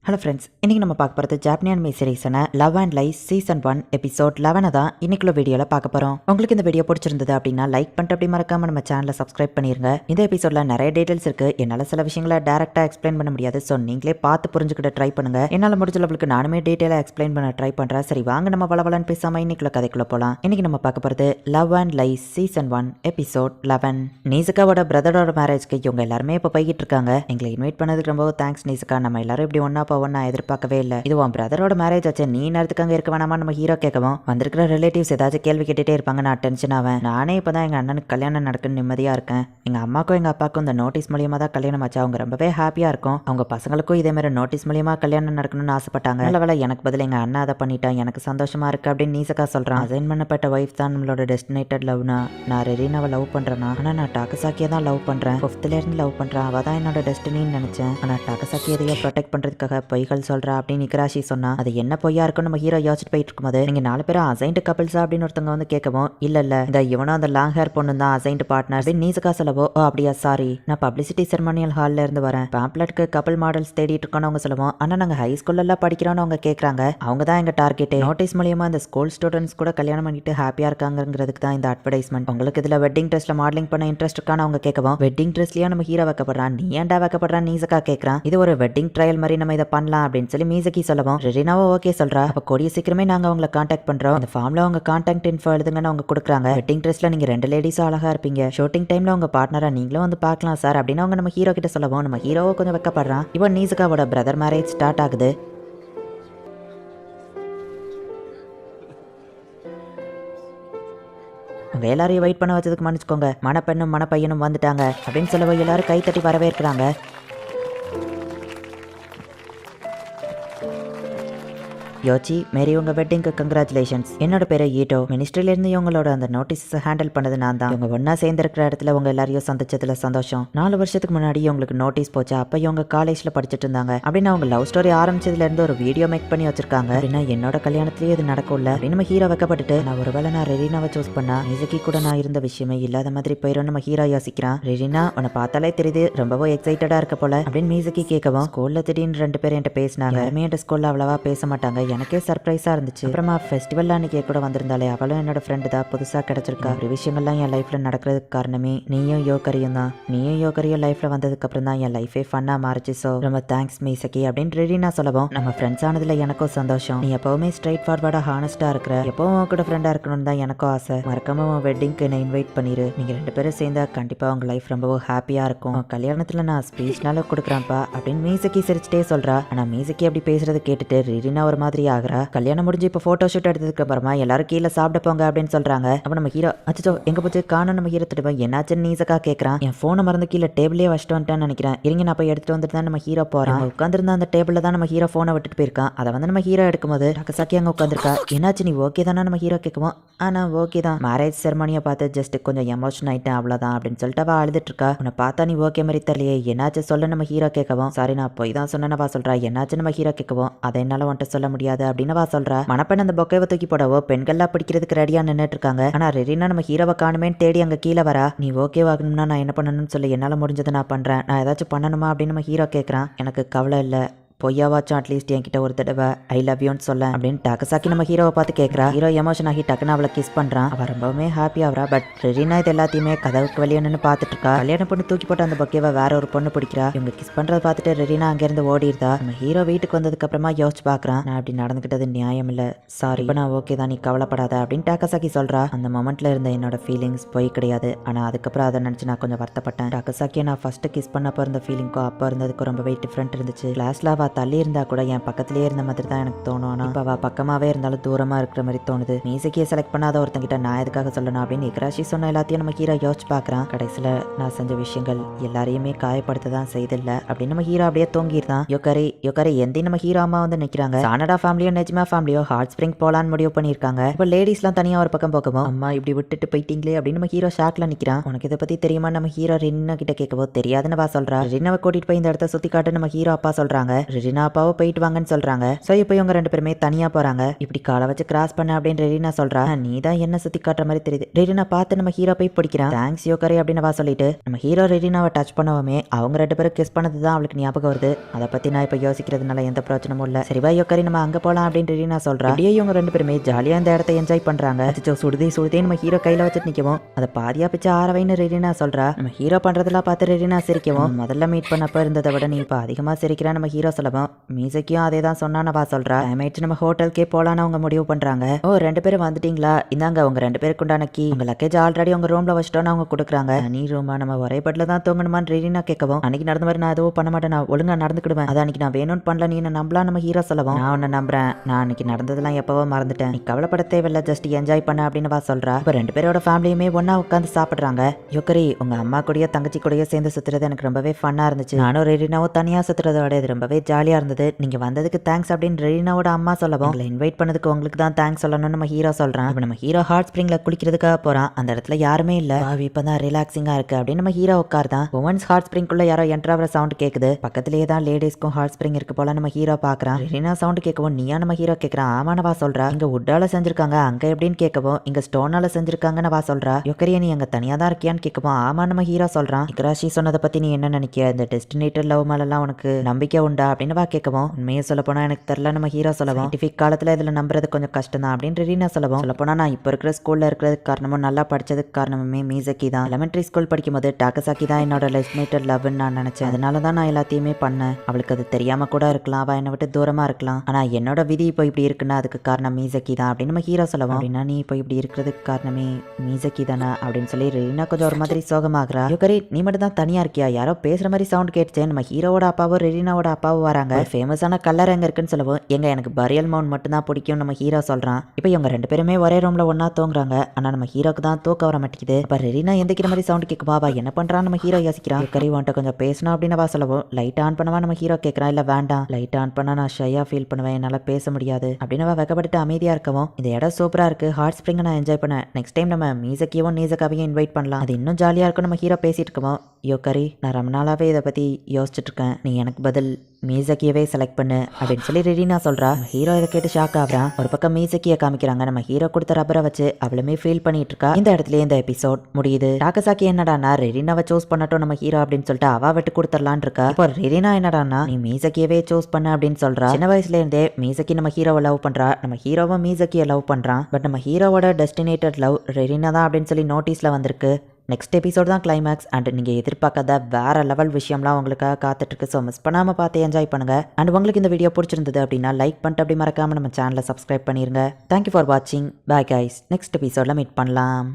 Hello friends, இன்றைக்கி நம்ம பார்க்க போகிறது ஜாப்பனீஸ் அனிமே சீரிஸான love and life season 1 episode 11 தான் இன்னைக்குள்ள வீடியோவில் பார்க்க போகிறோம். உங்களுக்கு இந்த வீடியோ பிடிச்சிருந்தது அப்படின்னா லைக் பண்ணிட்டு அப்படி மறக்காம நம்ம சேனலை சப்ஸ்கிரைப் பண்ணிருங்க. இந்த எபிசோடில் நிறைய டீடைல்ஸ் இருக்குது. என்னால் சில விஷயங்களை டேரெக்டாக எக்ஸ்பிளைன் பண்ண முடியாது. ஸோ நீங்களே பார்த்து புரிஞ்சுக்கிட்ட ட்ரை பண்ணுங்க. என்னால் முடிஞ்ச அளவுக்கு நானுமே டீட்டெயிலாக எக்ஸ்பிளைன் பண்ண ட்ரை பண்ணுறேன். சரி வாங்க நம்ம வளவலன்னு பேசாமல் இன்னைக்குள்ள கதைக்குள்ளே போகலாம். இன்றைக்கி நம்ம பார்க்க போகிறது love and life season 1 episode 11. நீசுகாவோட பிரதரோட மேரேஜ்க்கு இவங்க எல்லாருமே இப்போ போய்கிட்டு இருக்காங்க. எங்களை இன்வைட் பண்ணதுக்கு ரொம்ப தேங்க்ஸ் நீசுகா. நம்ம எல்லாரும் இப்படி ஒன்றா நான் எதிர்பார்க்கவே இல்லை. இது உன் பிரதரோட மேரேஜ் ஆச்சு, நீ நேரத்துக்கு அங்கே இருக்க வேணாமா நம்ம ஹீரோ கேட்கவும் வந்திருக்கிற ரிலேட்டிவ்ஸ் ஏதாச்சும் கேள்வி கேட்டுட்டே இருப்பாங்க. நான் டென்ஷன் ஆவேன். நானே இப்போதான் எங்கள் அண்ணனுக்கு கல்யாணம் நடக்குன்னு நிம்மதியாக இருக்கேன். எங்கள் அம்மாக்கும் எங்கள் அப்பாவுக்கும் இந்த நோட்டீஸ் மூலியமாக தான் கல்யாணம் ஆச்சு. அவங்க ரொம்பவே ஹாப்பியாக இருக்கும். அவங்க பசங்களுக்கும் இதே மாதிரி நோட்டீஸ் மூலியமாக கல்யாணம் நடக்கணும்னு ஆசைப்பட்டாங்க. நல்ல வேலை எனக்கு பதில் எங்கள் அண்ணா அதை பண்ணிட்டான். எனக்கு சந்தோஷமா இருக்கு அப்படின்னு நீசக்கா சொல்கிறான். அசைன் பண்ணப்பட்ட ஒய்ஃப் தான் நம்மளோட டெஸ்டினேட்டட் லவ்னா. நான் ரெரீனாவை லவ் பண்ணுறேன்னா, ஆனால் நான் டாக்கசாக்கியை தான் லவ் பண்ணுறேன். 5th இருந்து லவ் பண்ணுறேன். அவள் தான் என்னோட டெஸ்டினின்னு நினச்சேன். ஆனால் டாக்கசாக்கி எதையோ ப்ரொடெக்ட் பண்ணுறதுக்காக பொய்கள் சொல்கிறா அப்படின்னு நிக்கராஷி சொன்னா. அது என்ன பொய்யா இருக்குன்னு நம்ம ஹீரோ யோசிச்சுட்டு போயிட்டு இருக்கும்போது, நீங்க 4 பேரும் அசைன்ட் கப்பிள்ஸா அப்படின்னு ஒருத்தவங்க வந்து கேட்கவும், இல்ல இந்த இவனும் அந்த லாங் ஹேர் பொண்ணு தான் அசைன்ட் பார்ட்னர் அப்படின்னு நீசக்கா சொல்லவோ, ஓ அப்படியா சாரி, நான் பப்ளிசிட்டி செரமோனியல் ஹால்ல இருந்து வரேன். பேம்ப்ளெட்க்கு கப்பிள் மாடல்ஸ் தேடிட்டு இருக்கோன்னு அவங்க சொல்லுவோம். ஆனா நாங்க ஹை ஸ்கூல்ல எல்லாம் படிக்கிறோம்னு அவங்க கேட்கறாங்க. அவங்க தான் எங்க டார்கெட். நோட்டீஸ் மூலியமா இந்த ஸ்கூல் ஸ்டூடெண்ட்ஸ் கூட கல்யாணம் பண்ணிட்டு ஹாப்பியா இருக்காங்கிறதுக்கு தான் இந்த அட்வர்டைஸ்மெண்ட். உங்களுக்கு இதுல வெட்டிங் ட்ரெஸ்ல மாடலிங் பண்ண இன்ட்ரெஸ்ட் இருக்கான்னு அவங்க கேட்கவும், வெட்டிங் ட்ரெஸ்லயா நம்ம ஹீரோ வைக்கப்படுறான், நீ ஏன்டா வைக்கப்படுறான் நீசக்கா கேட்கறான். இது ஒரு வெட்டிங் ட்ரையல் மாதிரி நம்ம இதை பண்ணலாம் அப்படின்னு சொல்லி மீசக்கி சொல்லவும், ரெரினாவோ ஓகே சொல்றா. அப்ப கூடிய சீக்கிரமே நாங்க அவங்களை காண்டாக்ட் பண்றோம். அந்த ஃபார்ம்ல அவங்க காண்டாக்ட் இன்ஃபோ எழுதுங்கன்னு அவங்க கொடுக்குறாங்க. வெட்டிங் ட்ரெஸ்ல நீங்க 2 லேடிஸும் அழகா இருப்பீங்க. ஷூட்டிங் டைம்ல உங்க பார்ட்னரா நீங்களும் வந்து பார்க்கலாம் சார் அப்படின்னு அவங்க நம்ம ஹீரோ கிட்ட சொல்லவும், நம்ம ஹீரோவோ கொஞ்சம் வெக்கப்படுறான். இவன் நீசுகாவோட பிரதர் மேரேஜ் ஸ்டார்ட் ஆகுது. அவங்க எல்லாரையும் வெயிட் பண்ண வச்சதுக்கு மன்னிச்சுக்கோங்க, மணப்பெண்ணும் மணப்பையனும் வந்துட்டாங்க அப்படின்னு சொல்லவும் எல்லாரும் கைத்தட்டி வரவேற்கிறாங்க. யோச்சி, மேரி உங்க வெட்டிங்க்கு கங்க்ராச்சுலேஷன்ஸ். என்னோட பேரு ஈட்டோ. மினிஸ்ட்ரியில இருந்து இவங்களோட அந்த நோட்டீஸ் ஹேண்டில் பண்ணது நான் தான். இவங்க ஒன்னா சேர்ந்திருக்கிற இடத்துல உங்க எல்லாரையும் சந்திச்சதுல சந்தோஷம். 4 வருஷத்துக்கு முன்னாடி உங்களுக்கு நோட்டீஸ் போச்சு. அப்ப இவங்க காலேஜ்ல படிச்சுட்டு இருந்தாங்க அப்படின்னு அவங்க லவ் ஸ்டோரி ஆரம்பிச்சதுல இருந்து ஒரு வீடியோ மேக் பண்ணி வச்சிருக்காங்க. அப்படின்னா என்னோட கல்யாணத்திலேயே இது நடக்கும்ல அப்படின்னு நம்ம ஹீரோ வைக்கப்பட்டுட்டு, நான் ஒருவேளை நான் ரெரினாவை சூஸ் பண்ணா மியூசிக்கி கூட நான் இருந்த விஷயமே இல்லாத மாதிரி போயிடும் நம்ம ஹீரோ யோசிக்கிறான். ரெரினா உன்னை பார்த்தாலே தெரியுது ரொம்பவும் எக்ஸைட்டடா இருக்க போல அப்படின்னு மியூசிக்கி கேட்கவும், ஸ்கூல்ல திடீர்னு 2 பேர் என்கிட்ட பேசினாங்க. யாருமே என் ஸ்கூல்ல அவ்வளவா பேச மாட்டாங்க. எனக்கே சர்ப்ரைஸா இருந்துச்சு. அப்புறமா ஃபெஸ்டிவல் அன்னைக்கு கூட வந்திருந்தாலே அவளும் என்னோட ஃப்ரெண்டு தான், புதுசா கிடைச்சிருக்கா. ஒரு விஷயங்கள்லாம் என் லைஃப்ல நடக்கிறதுக்கு காரணமே நீயும் யோகரியும் தான். நீயும் யோகரியும் லைஃப்ல வந்ததுக்கு அப்புறம் தான் என் லைஃபே ஃபன்னா மாறிச்சு. ஸோ ரொம்ப தேங்க்ஸ் மீசக்கி அப்படின்னு ரெடினா சொல்லவும், நம்ம ஃப்ரெண்ட்ஸ் ஆனதுல எனக்கும் சந்தோஷம். நீ எப்பவுமே ஸ்ட்ரைட் ஃபார்வர்டா ஹானஸ்டா இருக்கிற, எப்பவும் உன் கூட ஃப்ரெண்டா இருக்கணும்னு தான் எனக்கும் ஆசை. மறக்காம உன் வெட்டிங்க்கு என்ன இன்வைட் பண்ணிரு. நீங்க 2 பேரும் சேர்ந்தா கண்டிப்பா உங்க லைஃப் ரொம்பவும் ஹாப்பியா இருக்கும். கல்யாணத்துல நான் ஸ்பீச்னால கொடுக்குறேன்ப்பா அப்படின்னு மீசக்கி சிரிச்சுட்டே சொல்றா. ஆனா மீசக்கி அப்படி பேசுறது கேட்டுட்டு ரெடினா ஒரு மாதிரி ஆகுறா. கல்யாணம் முடிஞ்சு இப்போ போட்டோ ஷூட் எடுத்ததுக்கு அப்புறமா எல்லாரும் கீழே சாப்பிட போங்க அப்படின்னு சொல்றாங்க. அப்ப நம்ம ஹீரோ, அச்சோ எங்க போச்சு காணும் நம்ம ஹீரோ திட்டுவோம். என்னாச்சுன்னு நீசக்கா கேட்கறான். என் போனை மறந்து கீழே டேபிளே வச்சுட்டு வந்துட்டேன்னு நினைக்கிறேன். இருங்க நான் போய் எடுத்துட்டு வந்துட்டு தான் நம்ம ஹீரோ போறான். உட்காந்துருந்த அந்த டேபிள்ல தான் நம்ம ஹீரோ போனை விட்டுட்டு போயிருக்கான். அதை வந்து நம்ம ஹீரோ எடுக்கும்போது டாக்கசாக்கி அங்க உட்காந்துருக்கா. என்னாச்சு நீ ஓகே தானே நம்ம ஹீரோ கேட்குவோம். ஆனா ஓகே தான், மேரேஜ் செரமனியை பார்த்து ஜஸ்ட் கொஞ்சம் எமோஷன் ஆயிட்டேன் அவ்வளவுதான் அப்படின்னு சொல்லிட்டு அவ அழுதுட்டு இருக்கா. உன்னை பார்த்தா நீ ஓகே மாதிரி தெரியலையே, என்னாச்சு சொல்ல நம்ம ஹீரோ கேட்கவும், சாரி நான் போய் தான் சொன்னவா சொல்றா. என்னாச்சு நம்ம ஹீரோ கேட்கவும், அதை என்னால உன்ட்ட சொல்ல முடியாது அப்படின்னு சொல்றா. மணப்பெண் அந்த பொக்கைவை தூக்கி போடவோ பெண்கள்லாம் பிடிக்கிறதுக்கு ரெடியா நின்றுட்டு இருக்காங்க. ஆனா ரெரினா நம்ம ஹீரோவை காணுமேன்னு தேடி அங்க கீழே வரா. நீ ஓகே ஆகணும்னா நான் என்ன பண்ணணும்னு சொல்லி என்னால முடிஞ்சதை நான் பண்றேன். நான் ஏதாச்சும் பண்ணணுமா அப்படின்னு நம்ம ஹீரோ கேட்கறான். எனக்கு கவலை இல்லை, பொய்யாவாச்சும் அட்லீஸ்ட் என்கிட்ட ஒரு தடவை ஐ லவ் யூன்னு சொல்ல அப்படின்னு டாக்கசாக்கி நம்ம ஹீரோவை பார்த்து கேட்கறா. ஹீரோ எமோஷன் ஆகி டக்குன்னு அவளை கிஸ் பண்றான். அவ ரொம்பவுமே ஹாப்பி ஆகிறா. பட் ரெரினா இது எல்லாத்தையுமே கதவுக்கு வெளியே நின்று பார்த்துட்டு இருக்கா. கல்யாண பொண்ணு தூக்கி போட்டு அந்த பொக்கேவை வேற ஒரு பொண்ணு பிடிக்கிறா. இவங்க கிஸ் பண்றதை பார்த்துட்டு ரெரினா அங்கிருந்து ஓடிடுதா. நம்ம ஹீரோ வீட்டுக்கு வந்ததுக்கு அப்புறமா யோசிச்சு பாக்குறான். நான் அப்படி நடந்துக்கிட்டது நியாயம் இல்ல, சாரி, இப்போ நான் ஓகே தான், நீ கவலைப்படாத அப்படின்னு டாக்கசாக்கி சொல்றா. அந்த மொமெண்ட்ல இருந்த என்னோட ஃபீலிங்ஸ் போய் கிடையாது. ஆனா அதுக்கப்புறம் அதை நினைச்சு நான் கொஞ்சம் வருத்தப்பட்டேன். டாக்கசாக்கியை நான் ஃபர்ஸ்ட் கிஸ் பண்ணப்போ இருந்த ஃபீலிங்க்கும் அப்போ இருந்ததுக்கும் ரொம்பவே டிஃப்ரெண்ட் இருந்துச்சு. கிளாஸ்ல அவ தள்ளி இருந்தா கூட என் பக்கத்திலேயே இருந்த மாதிரி தான் எனக்கு தோணும். ஆனா இப்ப அவ பக்கமாவே இருந்தாலும் தூரமா இருக்கிற மாதிரி தோணுது. மியூசிக்கியை செலக்ட் பண்ணாத ஒருத்தங்கிட்ட நான் எதுக்காக சொல்லணும் அப்படின்னு இக்ராஷி சொன்ன எல்லாத்தையும் நம்ம ஹீரோ யோசிச்சு பாக்குறான். கடைசியில நான் செஞ்ச விஷயங்கள் எல்லாரையுமே காயப்படுத்த தான் செய்தில்ல அப்படின்னு நம்ம ஹீரோ அப்படியே தூங்கிருந்தான். யோகரி எந்தி நம்ம ஹீரோ அம்மா வந்து நிக்கிறாங்க. சானடா ஃபேமிலியோ நெஜ்மா ஃபேமிலியோ ஹாட் ஸ்பிரிங் போலான்னு முடிவு பண்ணிருக்காங்க. இப்ப லேடிஸ் எல்லாம் தனியா ஒரு பக்கம் போகவும், அம்மா இப்படி விட்டுட்டு போயிட்டீங்களே அப்படின்னு நம்ம ஹீரோ ஷாக்ல நிக்கிறான். உனக்கு இதை பத்தி தெரியுமா நம்ம ஹீரோ ரின்னா கிட்ட கேட்கவோ, தெரியாதுன்னு வா சொல்றா. ரின்னாவை கூட்டிட்டு போய் இந்த இடத்த சுத்தி காட்டு நம்ம ஹீரோ அப்பா சொல்றாங்க. ரெரினா அப்பாவோ போயிட்டு வாங்கன்னு சொல்றாங்க. சோ இப்போ இவங்க 2 பேருமே தனியா போறாங்க. இப்படி காலை வச்சு கிராஸ் பண்ண அப்படின்னு ரெரினா சொல்றா. நீ தான் என்ன சுத்தி காட்டுற மாதிரி தெரியுது. ரெரினா பார்த்து நம்ம ஹீரோ போய் பிடிக்கிறான். தேங்க்ஸ் யோகரி அப்படின்னு வா சொல்லிட்டு நம்ம ஹீரோ ரெரினாவை டச் பண்ணவுமே அவங்க 2 பேரும் கிஸ் பண்ணதுதான் அவளுக்கு ஞாபகம் வருது. அதை பத்தி நான் இப்ப யோசிக்கிறதுனால எந்த பிரச்சனையும் இல்ல. சரிவா யோகரி நம்ம அங்க போலாம் அப்படின்னு ரெரினா சொல்றா. அப்படியே இவங்க 2 பேருமே ஜாலியா இந்த இடத்த என்ஜாய் பண்றாங்க. அச்சோ சுடுதே நம்ம ஹீரோ கையில வச்சுட்டு நிக்கவும் அதை பாதியா பிச்சு ஆறவைன்னு ரெரினா சொல்றா. நம்ம ஹீரோ பண்றதெல்லாம் பார்த்து ரெரினா சிரிக்கவும் முதல்ல மீட் பண்ணப்ப இருந்ததை விட நீ இப்ப அதிகமா சிரிக்கிறா நம்ம ஹீரோ சொல்லவும் மியூசிக்கும் அதே தான் சொன்னான வா சொல்றா. டைம் நம்ம ஹோட்டலுக்கே போலான்னு அவங்க முடிவு பண்றாங்க. ஓ 2 பேரும் வந்துட்டீங்களா, இந்தாங்க உங்க 2 பேருக்கு உண்டான கீ. உங்க லக்கேஜ் ஆல்ரெடி உங்க ரூம்ல வச்சிட்டோன்னு அவங்க கொடுக்குறாங்க. நீ ரூமா நம்ம ஒரே பெட்ல தான் தூங்கணுமான்னு ரெரினா கேட்கவும் அன்னைக்கு நடந்த மாதிரி நான் எதுவும் பண்ண மாட்டேன், நான் ஒழுங்கா நடந்துக்கிடுவேன். அதான் அன்னைக்கு நான் வேணும்னு பண்ணல, நீ என்ன நம்பலாம் நம்ம ஹீரோ சொல்லவும் நான் உன்னை நம்புறேன், நான் அன்னைக்கு நடந்ததெல்லாம் எப்பவோ மறந்துட்டேன், நீ கவலைப்பட தேவையில்ல, ஜஸ்ட் என்ஜாய் பண்ண அப்படின்னு வா சொல்றா. இப்ப 2 பேரோட ஃபேமிலியுமே ஒன்னா உட்காந்து சாப்பிடுறாங்க. யோகரி உங்க அம்மா கூடயோ தங்கச்சி கூடயோ சேர்ந்து சுத்துறது எனக்கு ரொம்பவே ஃபன்னா இருந்துச்சு. நானும் ரெரினாவும் தனியா சுத்துறதோட இது ரொம்பவே ஜாலியா இருந்தது. நீங்க வந்ததுக்கு தேங்க்ஸ் அப்படின்னு ரெரினாவோட அம்மா சொல்லவும் உங்களை இன்வைட் பண்ணதுக்கு உங்களுக்கு தான் தேங்க்ஸ் சொல்லணும்னு நம்ம ஹீரோ சொல்றான். இப்போ நம்ம ஹீரோ ஹாட் ஸ்ப்ரிங்ல குளிக்கிறதுக்காக போறான். அந்த இடத்துல யாருமே இல்ல. இப்பதான் ரிலாக்ஸிங்கா இருக்கு அப்படின்னு நம்ம ஹீரோ உட்கார்தான். உமன்ஸ் ஹாட் ஸ்ப்ரிங்குள்ள யாரோ என்டர் ஆகிற சவுண்ட் கேக்குது. பக்கத்திலேயே தான் லேடிஸ்க்கும் ஹாட் ஸ்ப்ரிங் இருக்கு போல நம்ம ஹீரோ பாக்குறான். ரெரினா சவுண்ட் கேட்கவும் நீயா நம்ம ஹீரோ கேட்கறான். ஆமானவா சொல்றா. இங்க உட்டால செஞ்சிருக்காங்க, அங்க எப்படின்னு கேட்கவும் இங்க ஸ்டோனால செஞ்சிருக்காங்கன்னு வா சொல்றா. யோகரியா நீ அங்க தனியா தான் இருக்கியான்னு கேட்கவும் ஆமா நம்ம ஹீரோ சொல்றான். இக்ராஷி சொன்னதை பத்தி நீ என்ன நினைக்க, இந்த டெஸ்டினேட்டட் லவ் மேலாம் உனக்கு நம்பிக்கை உண்டா அப்படின்னு வா கேட்கவும் உண்மையை சொல்ல போனா எனக்கு தெரியல நம்ம ஹீரோ சொல்லவும் சயின்டிஃபிக் காலத்துல இதுல நம்புறது கொஞ்சம் கஷ்டம் தான் அப்படின்னு ரெரினா சொல்லவும் சொல்லப்போனா நான் இப்போ இருக்கிற ஸ்கூல்ல இருக்கிறதுக்கு காரணமும் நல்லா படிச்சதுக்கு காரணமுமே மீசக்கி தான். எலிமெண்டரி ஸ்கூல் படிக்கும் போது டாகசாக்கி தான் என்னோட டெஸ்டினேட்டட் லவ்னு நான் நினைச்சேன். அதனால தான் நான் எல்லாத்தையுமே பண்ணேன். அவளுக்கு அது தெரியாம கூட இருக்கலாம், அவ என்னை விட்டு தூரமா இருக்கலாம், ஆனா என்னோட விதி இப்போ இப்படி இருக்குன்னா அதுக்கு காரணம் மீசக்கி தான் அப்படின்னு நம்ம ஹீரோ சொல்லவும் அப்படின்னா நீ இப்போ இப்படி இருக்கிறதுக்கு காரணமே மீசக்கி தானே அப்படின்னு சொல்லி ரெரினா கொஞ்சம் ஒரு மாதிரி சோகமாகறா. யோகரி நீ மட்டும் தான் தனியா இருக்கியா, யாரோ பேசுற மாதிரி சவுண்ட் கேட்டுச்சு. நம்ம ஹீரோவோட அப்பாவும் ரெரினாவோட அப்பாவும் வராங்க. ஃபேமஸான கலர் எங்க இருக்குன்னு சொல்லவும் எங்க எனக்கு பரியல் மவுண்ட் மட்டும் தான் பிடிக்கும் நம்ம ஹீரோ சொல்றான். இப்போ இவங்க 2 பேருமே ஒரே ரூம்ல ஒன்னா தூங்குறாங்க. ஆனா நம்ம ஹீரோக்கு தான் தூக்க வர மாட்டேங்குது. அப்ப ரெரினா எந்திக்கிற மாதிரி சவுண்ட் கேட்குமா, அவ என்ன பண்றான்னு நம்ம ஹீரோ யோசிக்கிறான். யோகரி உன்ட்ட கொஞ்சம் பேசணும் அப்படின்னு வா சொல்லவும் லைட் ஆன் பண்ணவா நம்ம ஹீரோ கேட்கறான். இல்ல வேண்டாம், லைட் ஆன் பண்ணா நான் ஷையா ஃபீல் பண்ணுவேன், என்னால பேச முடியாது அப்படின்னு வெக்கப்பட்டு அமைதியா இருக்கவும் இந்த இடம் சூப்பரா இருக்கு, ஹாட் ஸ்ப்ரிங் நான் என்ஜாய் பண்ணேன், நெக்ஸ்ட் டைம் நம்ம மீசக்கியவும் நீசக்காவையும் இன்வைட் பண்ணலாம், அது இன்னும் ஜாலியா இருக்கும் நம்ம ஹீரோ பேசிட்டு இருக்கோம். யோகரி நான் ரொம்ப நாளாவே இதை பத்தி யோசிச்சுட்டு இருக்கேன், நீ எனக்கு பதில் மீசக்கியவே செலக்ட் பண்ணு அப்படின்னு சொல்லி ரெரினா சொல்றா. ஹீரோ இதை கேட்டு ஷாக் ஆகுறான். ஒரு பக்கம் மீசக்கிய காமிக்கிறாங்க. நம்ம ஹீரோ கொடுத்த ரப்பரை வச்சு அவளுமே ஃபீல் பண்ணிட்டு இருக்கா. இந்த இடத்துல இந்த எபிசோட் முடியுது. டாகசாக்கி என்னடானா ரெரினாவை சூஸ் பண்ணட்டும் நம்ம ஹீரோ அப்படின்னு சொல்லிட்டு அவ விட்டு கொடுத்துடலான் இருக்கா. இப்போ ரெரினா என்னடானா நீ மீசக்கியவே சூஸ் பண்ண அப்படின்னு சொல்றா. சின்ன வயசுல இருந்தே மீசக்கி நம்ம ஹீரோவை லவ் பண்றா, நம்ம ஹீரோவை மீசக்கிய லவ் பண்றான். பட் நம்ம ஹீரோவோட டெஸ்டினேட்டட் லவ் ரெரினா தான் அப்படின்னு சொல்லி நோட்டீஸ்ல வந்திருக்கு. நெக்ஸ்ட் எபிசோட் தான் கிளைமேக்ஸ் அண்ட் நீங்கள் எதிர்பார்க்காத வேற லெவல் விஷயம்லாம் உங்களுக்காக காத்துட்ருக்கு. ஸோ மிஸ் பண்ணாமல் பார்த்து என்ஜாய் பண்ணுங்கள். அண்ட் உங்களுக்கு இந்த வீடியோ பிடிச்சிருந்தது அப்படின்னா லைக் பண்ணிட்டு அப்படி மறக்காமல் நம்ம சேனலை சப்ஸ்கிரைப் பண்ணிடுங்க. தேங்க்யூ ஃபார் வாட்சிங். பாய் கைஸ், நெக்ஸ்ட் எபிசோடில் மீட் பண்ணலாம்.